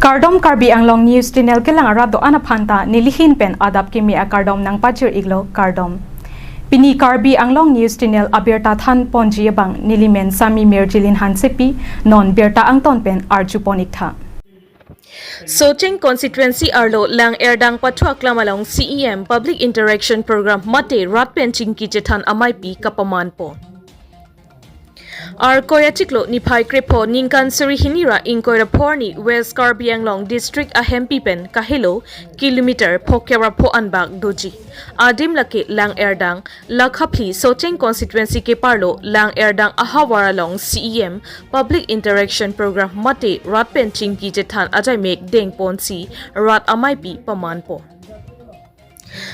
Kardom Karbi Anglong News Channel ke lang arado anaphanta nilihin pen adap kimi a kardom nang pachir iglo kardom. Pini Karbi Anglong News Channel abirta than ponji bang nilimen sami merjilin hansepi non berta angton pen arjuponik tha. Socheng constituency arlo Lank Erdang pathu aklam along CEM public interaction program mate ratpen chingki chethan amaipi kapaman po. Ar koya chiklo ni phai krepo ningkan suri hinira inkoira porni West Karbi Anglong district a hempi pen kahilo kilometer phokera pho anbak doji adim lake Lank Erdang lakhapli Socheng constituency ke parlo Lank Erdang ahawara long CEM public interaction program mate ratpen chingki jethan ajaimek deng ponsi rat amaipi paman po.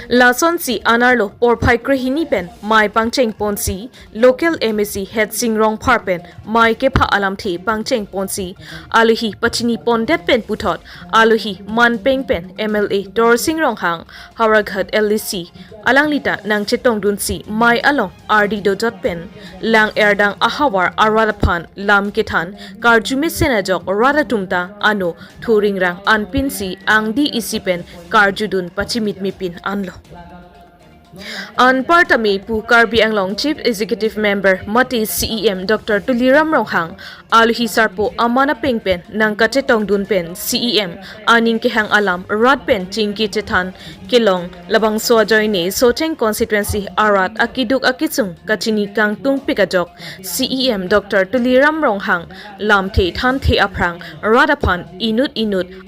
Lason si anarlo por phai krehini pen mai pangcheng ponsi local MSC head singrong parpen mai ke pha alam the pangcheng ponsi aluhi pachini pondet pen puthot aluhi manpeng pen MLA dor singrong hang haragat LC alanglita nang chetong dunsi mai along RD dot pen Lank Erdang ahawar aradaphan lam kethan karjume senajok radatumta ano thuringrang anpinsi angdi isipen karjudun pachimit mipin anlo. An partami pu Karbi Anglong Chief Executive Member Mati CEM Dr. Tuliram Ronghang aluhi sarpo amana pengpen nang kachetong dunpen CEM aning kehang alam ratpen chingki chethan kilong labang so joine Socheng constituency arat akiduk akitsung kachini kang tung pikajok CEM Dr. Tuliram Ronghang lam the than the aprang radapan inut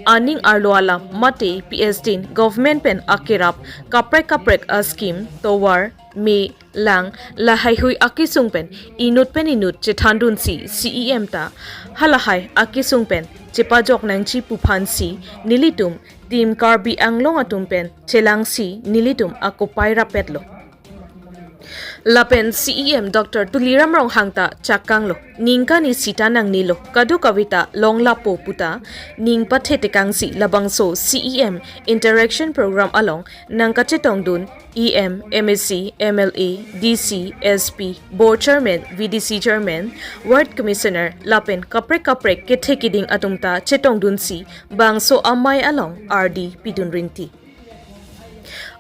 aning arlo alam mate PS10 government pen akirap kaprek scheme towar me lang lahai hui akisung pen inut chethandun si CEM ta halahai akisung pen chepajok nang chi puphan si nilitum tim Karbi Anglong atum pen chelang si nilitum akopai rapetlo. Lapen CEM Dr. Tuliram Ronghang ta chakanglo ningka ni sita nang nilo kadu kavita long lapo puta ning pathetekang si labangso CEM interaction program along nang kachetong dun EM, MSC, MLA, DC, SP, Board Chairman, VDC Chairman, Ward Commissioner, Lapen kaprek ketekiding atumta chetong dun si bangso amay along RD pidun rinti.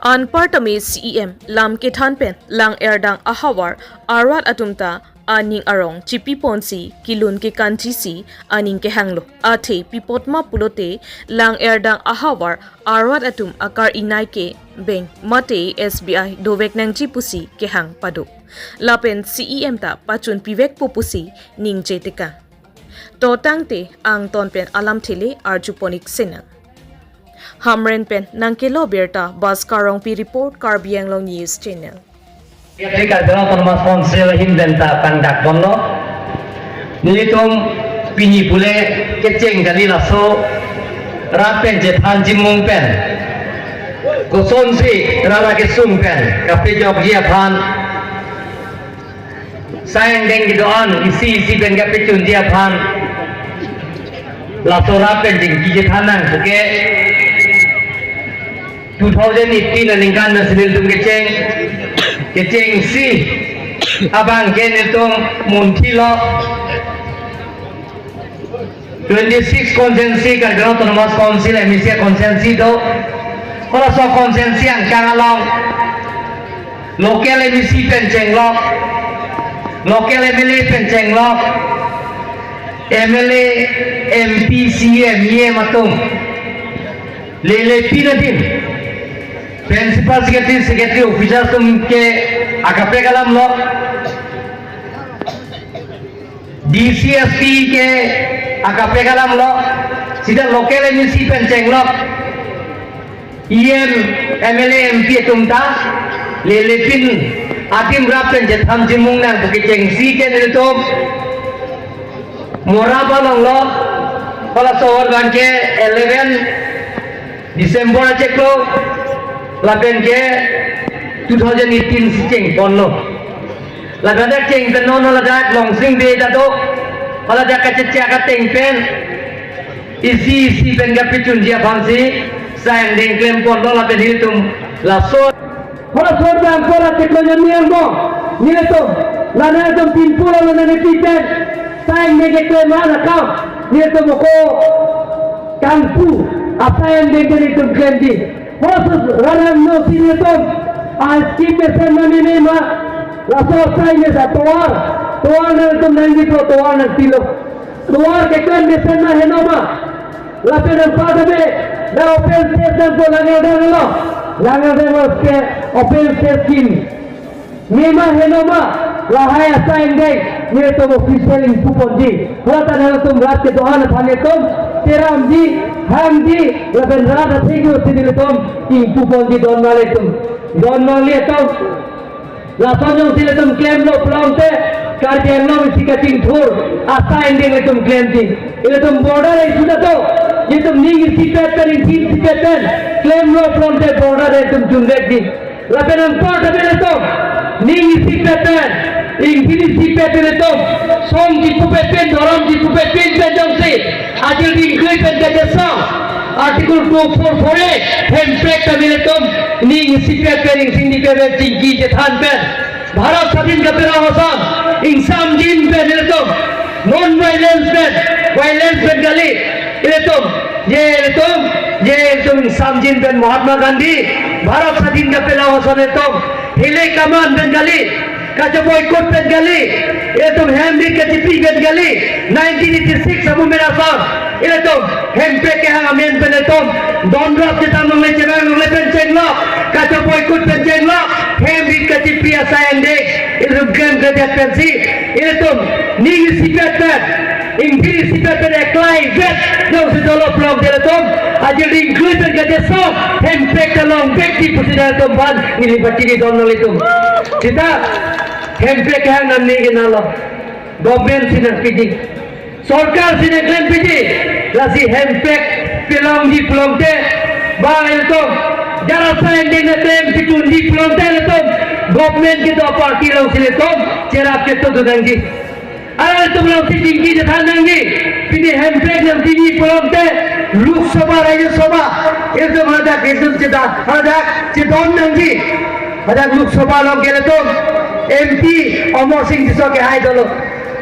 An partami CEM lam kethan pen Lank Erdang ahawar arat atumta aning arong chipi ponsi kilun ke kanchi si aning ke hanglo athe pipotma pulote Lank Erdang ahawar arat atum akar inai ke bank mate SBI dovek nang chipusi ke hang padu lapen CEM ta pachun pivek popusi ning jeteka to tangte ang ton pen alam thele arjuponik sena Hamren pen nangkelo berta bas karong pi report Karbi Anglong News Channel. Ketika dalam termas konsil hindenta kandak bono, nilitum pini pule keceng kali laso rapen jethan jimung pen, koson si rara kesung pen, kape jog dia pan, sayang deng gidoan isi pen kape cun dia pan, laso rapen jeng jethanang buke. 2018 ningkan nasional tung keceng si abang ken itong muntilo 26 konsensi kan autonomous council emisi konsensi do kalau so konsensi ang kangalong lokal emisi pencenglok lokal MLA pencenglok MLA MP CM ye matung lele pinatin Principal Secretary Officer tumke akape kalam lo DCSP ke akape kalam lo sida local MSC penceng lo EM MLA MP tumta lelepin atim rapen jetham jimung nang buki cengsi ke nilitum moraba long lo pala sawar banke 11 Desember ceklo lapen ke 2018 si ceng ponlo lapen dak ceng tenono ladak longsing de dato ladak kacecek kateng pen isi pen gapitun dia bangsi sayang deng klem ponlo lapen hitum laso hola sorban pola teklo nyamiang bo nileto lana dom pinpula lana nepiten sayang deng klem lana kau nileto moko Kangpu apa yang dia itu ganti. Khusus dalam nosi itu aski pesen ini mah langsung saya satuar itu nanti tuar nanti lo tuar kekan pesen mah henoma lapen empat be dah open station pun Lank Erdang lo Lank Erdang ke open station memang henoma lahai assign dek ये तो official input जी थोड़ा सा तुम रात के दोहान थाने तुम तेराम जी हम जी लेकिन रात अच्छी की उसी दिन तुम इनपुट जी दोन वाले तुम लासों जो उसी तुम क्लेम लो प्लांटे कार के लो इसी का चिंग ठोर आस्था इंडिया में तुम क्लेम थी ये तुम बॉर्डर है सुना तो ये तुम नींग इसी पैटर्न इसी पैटर्न क्लेम लो प्लांटे बॉर्डर है तुम चुंदे थी लेकिन हम पार्ट में तो नींग इसी pattern Ingkini sipat itu, song di pupepin, dorong di pupepin penjang si, adil di ingkris penjang song. Artikel 244 hempek kami itu, ni sipat pering sini peren tinggi jethan pen. Bharat Sabin kapera hosan, insam jin pen itu, non violence pen kali itu, ye itu insam jin pen Mahatma Gandhi, Bharat Sabin kapera hosan itu, hele kaman pen kali. Kaca boykot pen gali, itu Henry KCP pen gali, 1986 sabu mera song, itu hempek ke hang amen pen itu, donrap kita menglecekan pen cenglo, kaca boykot pen cenglo, Henry KCP asayang dek, itu game kerja pensi, itu ning sipat pen, Inggris sipat pen eklai vet, jauh sedolo plong itu, aja di Inggris pen kerja song, hempek kalong bek di pusina itu ban, ini baciri donol itu, kita hempek yang namni kenalo, government sinar piji, सरकार सिने claim PG लासी हेम्पेक पिलोंग di pelongte bang itu jara sain di claim पिटुन di pelongte itu government kita parti long sile to cerap keto dudanggi ara itu long si tinggi jethanangi pini hempek yang tinggi pelongte luk sabha raya sabha itu ada kesun cita ada citon nangi ada luk sabha long gele to MP Amar Singh jiso ke hai dolo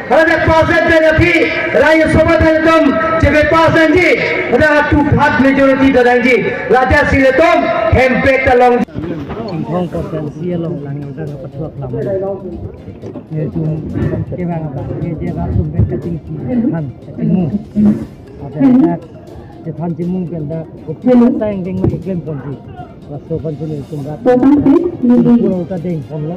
ada pasal terapi raya sabha thatom cebe pasan ji ada tu hat majority dadangi raja sile to hempek talong Hong potensial long Lank Erdang pathu aklam ye tum ke bang ba ye je ba tum ben kating ki han mu ada nak je than ji mu ben da ko tang ding ma iklen kon ji raso kon ji tum ba ko ta ding kon la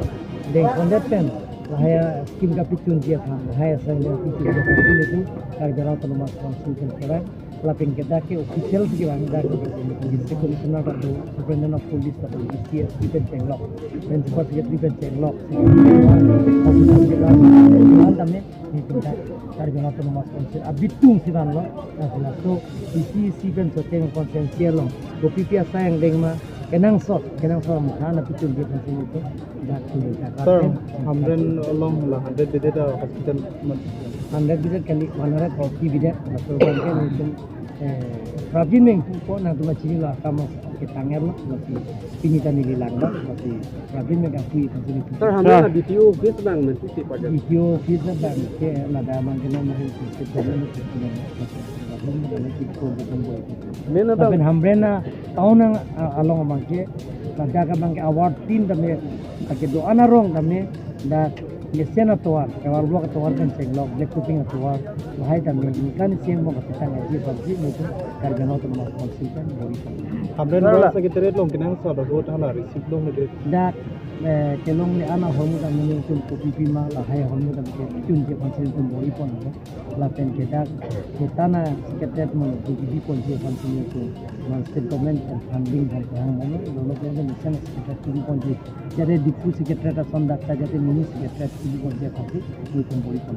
ding kon dat pen lahaya skim ka pitun dia tha lahaya sang dia pitun dia tha itu kar jara to mas konsultan kara lapin kita ke official ki bang da district commissioner ka do superintendent of police ka DCS dipen chenglok principal secretary dipen chenglok official ke da tamne ni kita kar jara to mas konsul abitung sidan lo asla to DCC ben so teng konsensial lo ko pipia sayang deng ma kenang so mukana pitun dia kan itu da tu sir hamren along la 100 bed hospital 100 bed kali 140 bed so kan itu Rabin meng po na tuma chini la kama ketangер lo masih pini tani lilang lo masih Rabin meng akui tani sir hamren la BTO office bang mesti pada BTO office na bang ke la da man kena mahin ke jalan ke sini Rabin meng ki ko bukan boy mena da ben hamren na taun along bang ke la jaga bang ke award team tame ke do anarong tame da Lesen atawar, kawal buat atawar kan cengklok, black cooking atawar, lahai kami ikan siang mau kita ngaji pagi itu kerja nol tu mas konsultan beri. hamren la secretary long kenang so da vote hala receipt long de Da kelong ni anak homu kami ni tu kopi pima lahai homu kami cun je konsultan beri pun lah pen kita na secretary mau kopi pun je konsultan itu state government and funding dan yang mana dulu kita ni sana secretary pun je jadi deputy secretary asam dakta jadi mini secretary ini pun je kopi itu beri pun.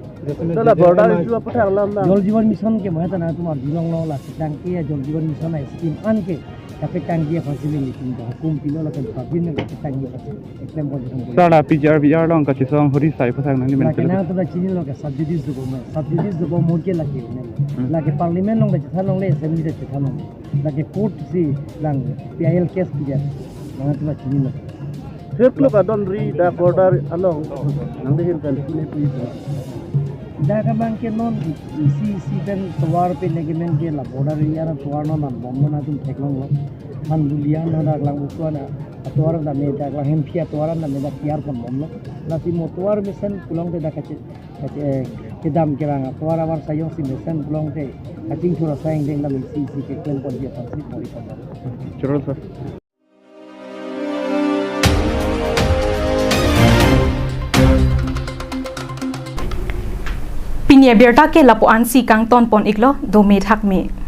sala border issue apa thaklam na जल जीवन मिशन के महता ना तुम दिलंग लो ला सिटांग के जल जीवन मिशन है स्कीम आन के tapi tanggi facility itu hukum pilo la kan pabin na tanggi exam ko jong sala PR long ka chisong hori sai pasang nang ni men kena to da chini lo ka subsidies do bo mur ke lagi ne la ke parliament long da chha long le assembly da chha long la ke court si lang PIL case bija mana to da chini lo fifth lo ka don ri da border along nang de hin kan ni pi Daga bangke non si ben tuar pe negemen ke la border area na tuar non nan bom na tum teklong lo man bulian na da lang uswana tuar da me da lang hempia tuar na me da tiar pon bom lo la si mo tuar me sen kulong te da kache kedam ke bang tuar awar sayong si me sen kulong te kating thura sayang deng na me si ke ken pon dia pan si pori pon Churro sir. Pinia berta ke lapuan si kang ton pon iklo do me thak me